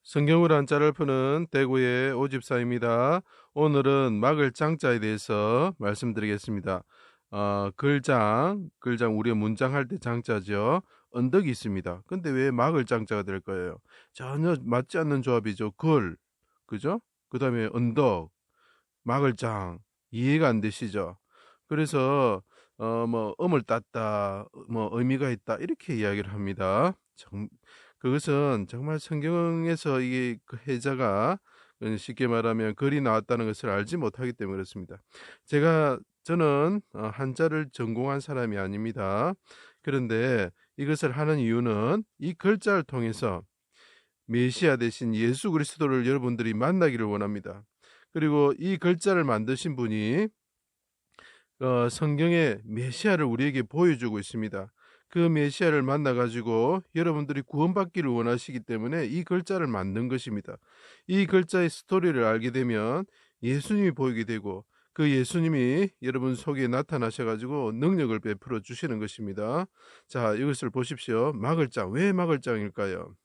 성경으로 한자를 푸는 대구의 오집사입니다. 오늘은 막을 장자에 대해서 말씀드리겠습니다. 글장 우리가 문장할 때 장자죠. 언덕이 있습니다. 근데 왜 막을 장자가 될 거예요? 전혀 맞지 않는 조합이죠. 그죠? 그 다음에 언덕, 막을 장, 이해가 안 되시죠? 그래서 음을 땄다, 의미가 있다 이렇게 이야기를 합니다. 그것은 정말 성경에서 이게 그 해자가 쉽게 말하면 글이 나왔다는 것을 알지 못하기 때문에 그렇습니다. 저는 한자를 전공한 사람이 아닙니다. 그런데 이것을 하는 이유는 이 글자를 통해서 메시아 대신 예수 그리스도를 여러분들이 만나기를 원합니다. 그리고 이 글자를 만드신 분이 성경의 메시아를 우리에게 보여주고 있습니다. 그 메시아를 만나가지고 여러분들이 구원받기를 원하시기 때문에 이 글자를 만든 것입니다. 이 글자의 스토리를 알게 되면 예수님이 보이게 되고 그 예수님이 여러분 속에 나타나셔가지고 능력을 베풀어 주시는 것입니다. 자, 이것을 보십시오. 막을장, 왜 막을장일까요?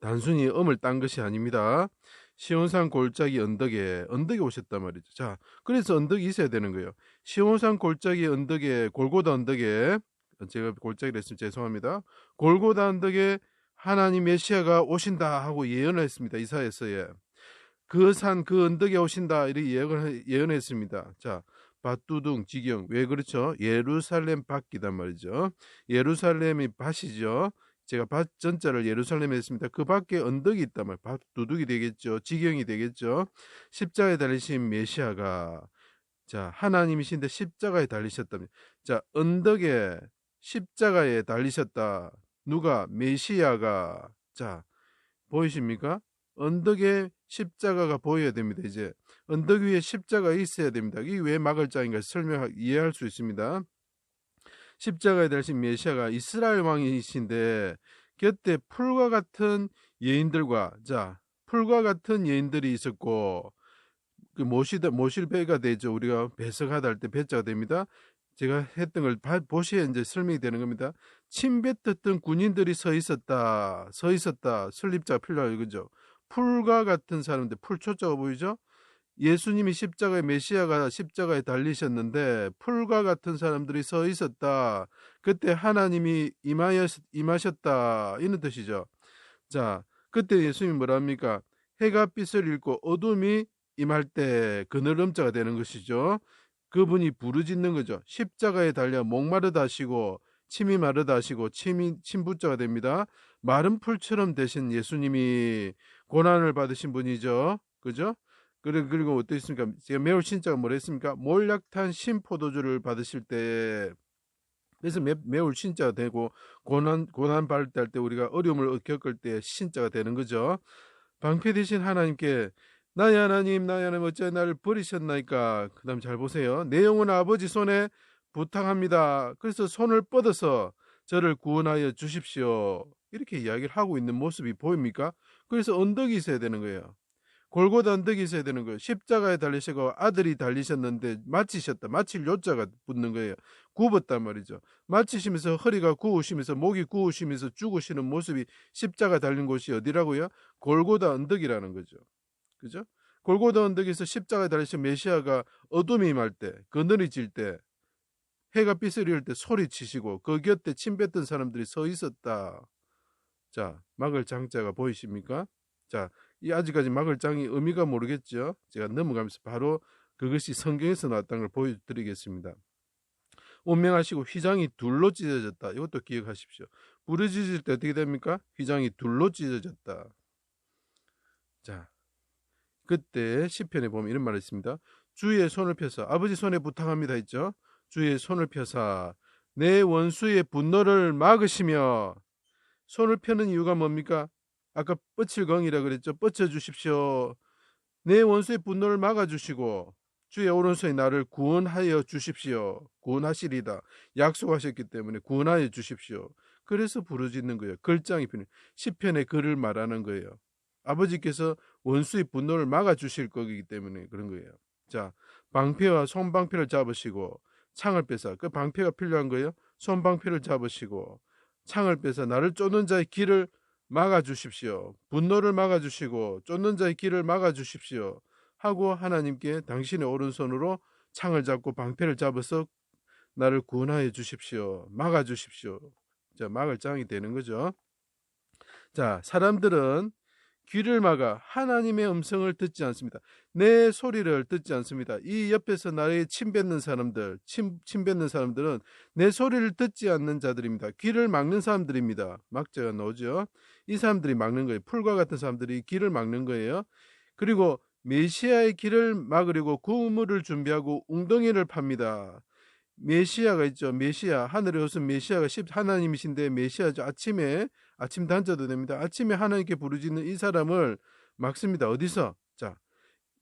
단순히 음을 딴 것이 아닙니다. 시온산 골짜기 언덕에 오셨단 말이죠. 자, 그래서 언덕이 있어야 되는 거예요. 시온산 골짜기 언덕에, 골고다 언덕에, 제가 골짜기를 했으면 죄송합니다. 골고다 언덕에 하나님 메시아가 오신다 하고 예언을 했습니다. 이사야서에. 그 언덕에 오신다 이렇게 예언했습니다. 자, 밭두둥 지경, 왜 그렇죠? 예루살렘 밭이단 말이죠. 예루살렘이 밭이죠. 제가 밭 전자를 예루살렘에 했습니다. 그 밖에 언덕이 있단 말이에요. 밭두둑이 되겠죠. 지경이 되겠죠. 십자가에 달리신 메시아가, 자, 하나님이신데 십자가에 달리셨다면, 자, 언덕에 십자가에 달리셨다. 누가? 메시아가. 자, 보이십니까? 언덕에 십자가가 보여야 됩니다. 이제 언덕 위에 십자가 있어야 됩니다. 이게 왜 막을 자인가 이해할 수 있습니다. 십자가에 달리신 메시아가 이스라엘 왕이신데 곁에 풀과 같은 예인들이 있었고, 그 모실 배가 되죠. 우리가 배석하다 할 때 배자가 됩니다. 제가 했던 걸 보시에 이제 설명이 되는 겁니다. 침 뱉었던 군인들이 서 있었다. 설립자가 필요하죠. 그죠? 풀과 같은 사람들, 풀초자가 보이죠? 예수님이 메시아가 십자가에 달리셨는데 풀과 같은 사람들이 서 있었다. 그때 하나님이 임하셨다. 이런 뜻이죠. 자, 그때 예수님이 뭐라 합니까? 해가 빛을 잃고 어둠이 임할 때 그늘음자가 되는 것이죠. 그분이 부르짖는 거죠. 십자가에 달려 목마르다 하시고 침이 마르다 하시고 침부자가 됩니다. 마른 풀처럼 되신 예수님이 고난을 받으신 분이죠. 그죠? 그리고 어떻습니까? 제가 매울 신자가 뭐라 했습니까? 몰약탄 신포도주를 받으실 때, 그래서 매울 신자가 되고 고난 받을 때 할 때 우리가 어려움을 겪을 때 신자가 되는 거죠. 방패 되신 하나님께 나의 하나님 어찌 나를 버리셨나이까. 그 다음 잘 보세요. 내 영혼 아버지 손에 부탁합니다. 그래서 손을 뻗어서 저를 구원하여 주십시오. 이렇게 이야기를 하고 있는 모습이 보입니까? 그래서 언덕이 있어야 되는 거예요. 골고다 언덕이 있어야 되는 거예요. 십자가에 달리시고 아들이 달리셨는데 마치셨다. 마칠 요자가 붙는 거예요. 굽었단 말이죠. 마치시면서 허리가 구우시면서 목이 구우시면서 죽으시는 모습이 십자가 달린 곳이 어디라고요? 골고다 언덕이라는 거죠. 그죠? 골고다 언덕에서 십자가에 달리신 메시아가 어둠이 임할 때, 그늘이 질 때, 해가 빛을 잃을 때 소리치시고 그 곁에 침 뱉던 사람들이 서 있었다. 자, 막을 장자가 보이십니까? 자, 이 아직까지 막을 장이 의미가 모르겠죠? 제가 넘어가면서 바로 그것이 성경에서 나왔다는 걸 보여드리겠습니다. 운명하시고 휘장이 둘로 찢어졌다. 이것도 기억하십시오. 부르짖을 때 어떻게 됩니까? 휘장이 둘로 찢어졌다. 자, 그때 시편에 보면 이런 말이 있습니다. 주의 손을 펴서, 아버지 손에 부탁합니다 했죠? 주의 손을 펴서 내 원수의 분노를 막으시며, 손을 펴는 이유가 뭡니까? 아까 뻗칠경이라 그랬죠. 뻗쳐 주십시오. 내 원수의 분노를 막아주시고 주의 오른손에 나를 구원하여 주십시오. 구원하시리다. 약속하셨기 때문에 구원하여 주십시오. 그래서 부르짖는 거예요. 글장이 필요해요. 시편의 글을 말하는 거예요. 아버지께서 원수의 분노를 막아주실 거기 때문에 그런 거예요. 자, 방패와 손방패를 잡으시고 창을 빼서, 그 방패가 필요한 거예요. 손방패를 잡으시고 창을 빼서 나를 쫓는 자의 길을 막아주십시오. 분노를 막아주시고 쫓는 자의 길을 막아주십시오. 하고 하나님께 당신의 오른손으로 창을 잡고 방패를 잡아서 나를 구원하여 주십시오. 막아주십시오. 자, 막을 장이 되는 거죠. 자, 사람들은 귀를 막아 하나님의 음성을 듣지 않습니다. 내 소리를 듣지 않습니다. 이 옆에서 나의 침 뱉는 사람들, 침 뱉는 사람들은 내 소리를 듣지 않는 자들입니다. 귀를 막는 사람들입니다. 막자가 나오죠. 이 사람들이 막는 거예요. 풀과 같은 사람들이 길을 막는 거예요. 그리고 메시아의 길을 막으려고 구물을 준비하고 웅덩이를 팝니다. 메시아가 있죠. 메시아, 하늘에 오신 메시아가 하나님이신데 메시아죠. 아침 단자도 됩니다. 아침에 하나님께 부르짖는 이 사람을 막습니다. 어디서? 자,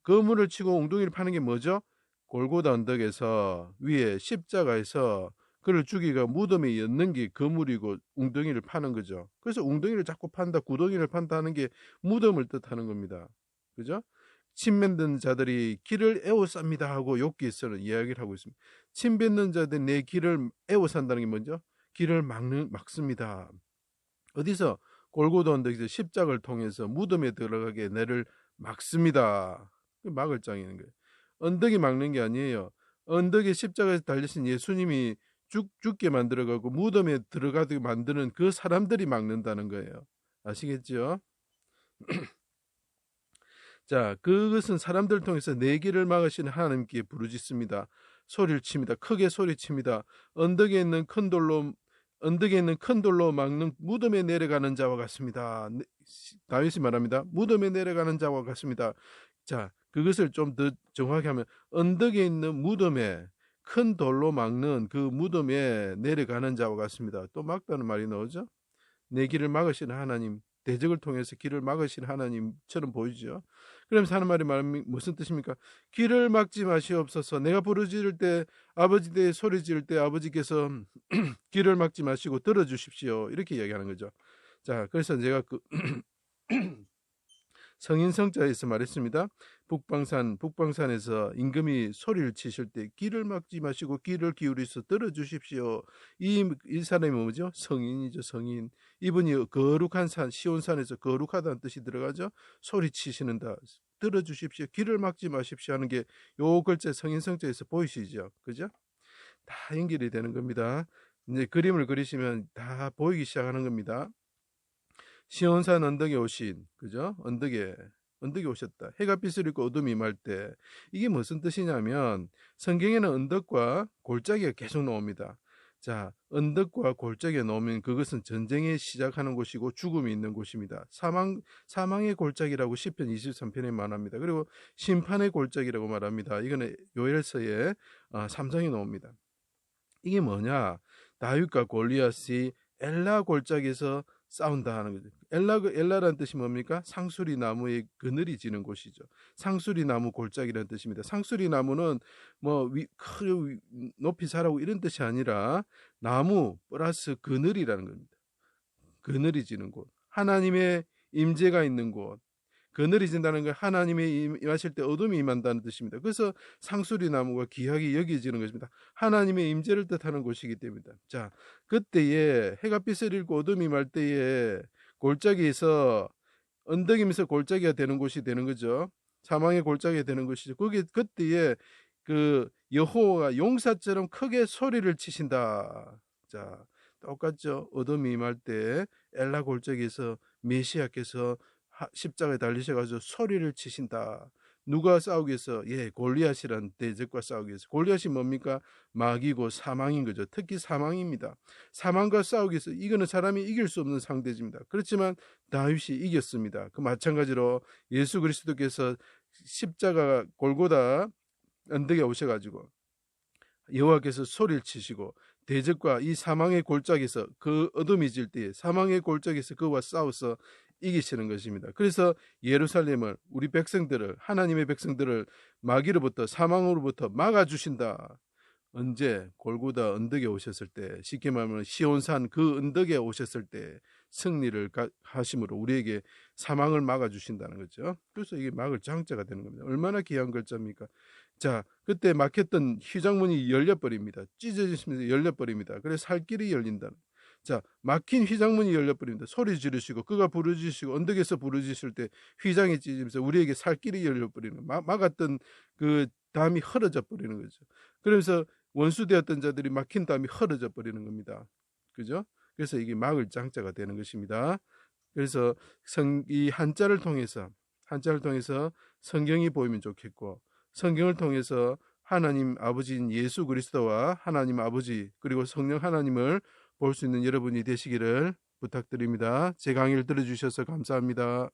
그물을 치고 웅덩이를 파는 게 뭐죠? 골고다 언덕에서 위에 십자가에서 그를 죽이가 무덤에 였는 게 그물이고 웅덩이를 파는 거죠. 그래서 웅덩이를 자꾸 판다, 구덩이를 판다 하는 게 무덤을 뜻하는 겁니다. 그죠? 침 뱉는 자들이 길을 에워쌉니다 하고 욥기에서는 이야기를 하고 있습니다. 침 뱉는 자들이 내 길을 에워싼다는 게 뭐죠? 길을 막습니다. 어디서? 골고다 언덕에서 십자가를 통해서 무덤에 들어가게 내를 막습니다. 막을 장이는 거예요. 언덕이 막는 게 아니에요. 언덕에 십자가에서 달리신 예수님이 죽게 만들어가고 무덤에 들어가게 만드는 그 사람들이 막는다는 거예요. 아시겠죠? 자, 그것은 사람들을 통해서 내 길을 막으시는 하나님께 부르짖습니다. 소리를 칩니다. 크게 소리칩니다. 언덕에 있는 큰 돌로 막는 무덤에 내려가는 자와 같습니다. 다윗이 말합니다. 무덤에 내려가는 자와 같습니다. 자, 그것을 좀 더 정확히 하면 언덕에 있는 무덤에 큰 돌로 막는 그 무덤에 내려가는 자와 같습니다. 또 막다는 말이 나오죠. 내 길을 막으시는 하나님, 대적을 통해서 길을 막으시는 하나님처럼 보이죠. 그러면서 하는 말이 무슨 뜻입니까? 길을 막지 마시옵소서. 내가 부르짖을 때, 아버지 때 소리 지를 때 아버지께서 길을 막지 마시고 들어주십시오. 이렇게 이야기하는 거죠. 자, 그래서 제가 성인성자에서 말했습니다. 북방산에서 임금이 소리를 치실 때 길을 막지 마시고 귀를 기울이서 들어주십시오. 이 사람이 뭐죠? 성인이죠, 성인. 이분이 거룩한 산, 시온산에서 거룩하다는 뜻이 들어가죠. 소리 치시는다. 들어주십시오. 길을 막지 마십시오 하는 게 요 글자 성인성자에서 보이시죠? 그죠? 다 연결이 되는 겁니다. 이제 그림을 그리시면 다 보이기 시작하는 겁니다. 시온산 언덕에 오신, 그죠? 언덕에 오셨다. 해가 빛을 잃고 어둠이 임할 때. 이게 무슨 뜻이냐면 성경에는 언덕과 골짜기가 계속 나옵니다. 자, 언덕과 골짜기가 나오면 그것은 전쟁이 시작하는 곳이고 죽음이 있는 곳입니다. 사망의 골짜기라고 시편 23편에 말합니다. 그리고 심판의 골짜기라고 말합니다. 이거는 요엘서에 3장에 나옵니다. 이게 뭐냐? 다윗과 골리앗이 엘라 골짜기에서 싸운다 하는 거죠. 엘라라는 뜻이 뭡니까? 상수리 나무의 그늘이 지는 곳이죠. 상수리 나무 골짜기라는 뜻입니다. 상수리 나무는 뭐 높이 자라고 이런 뜻이 아니라 나무 플러스 그늘이라는 겁니다. 그늘이 지는 곳. 하나님의 임재가 있는 곳. 그늘이 진다는 건 하나님이 임하실 때 어둠이 임한다는 뜻입니다. 그래서 상수리 나무가 귀하게 여겨지는 것입니다. 하나님의 임재를 뜻하는 곳이기 때문이다. 자, 그때에 해가 빛을 잃고 어둠이 임할 때에 골짜기에서 언덕이면서 골짜기가 되는 곳이 되는 거죠. 사망의 골짜기가 되는 것이죠. 그때에 그 여호와가 용사처럼 크게 소리를 치신다. 자, 똑같죠. 어둠이 임할 때 엘라 골짜기에서 메시아께서 십자가에 달리셔가지고 소리를 치신다. 누가 싸우기 위해서? 예, 골리앗이란 대적과 싸우기 위해서. 골리앗이 뭡니까? 마귀고 사망인 거죠. 특히 사망입니다. 사망과 싸우기 위해서 이거는 사람이 이길 수 없는 상대입니다. 그렇지만 다윗이 이겼습니다. 그 마찬가지로 예수 그리스도께서 십자가 골고다 언덕에 오셔가지고 여호와께서 소리를 치시고 대적과 이 사망의 골짜기에서 그 어둠이 질 때에 사망의 골짜기에서 그와 싸워서 이기시는 것입니다. 그래서 예루살렘을 우리 백성들을 하나님의 백성들을 마귀로부터 사망으로부터 막아주신다. 언제? 골고다 언덕에 오셨을 때, 쉽게 말하면 시온산 그 언덕에 오셨을 때 승리를 하심으로 우리에게 사망을 막아주신다는 거죠. 그래서 이게 막을 장자가 되는 겁니다. 얼마나 귀한 글자입니까? 자, 그때 막혔던 휘장문이 열려버립니다. 찢어지면서 열려버립니다. 그래서 살 길이 열린다. 자, 막힌 휘장문이 열려버립니다. 소리 지르시고 그가 부르짖으시고 언덕에서 부르짖을 때 휘장이 찢으면서 우리에게 살 길이 열려버리는, 막았던 그 담이 헐어져 버리는 거죠. 그러면서 원수되었던 자들이 막힌 담이 헐어져 버리는 겁니다. 그죠? 그래서 이게 막을 장자가 되는 것입니다. 그래서 이 한자를 통해서 성경이 보이면 좋겠고, 성경을 통해서 하나님 아버지인 예수 그리스도와 하나님 아버지 그리고 성령 하나님을 볼 수 있는 여러분이 되시기를 부탁드립니다. 제 강의를 들어주셔서 감사합니다.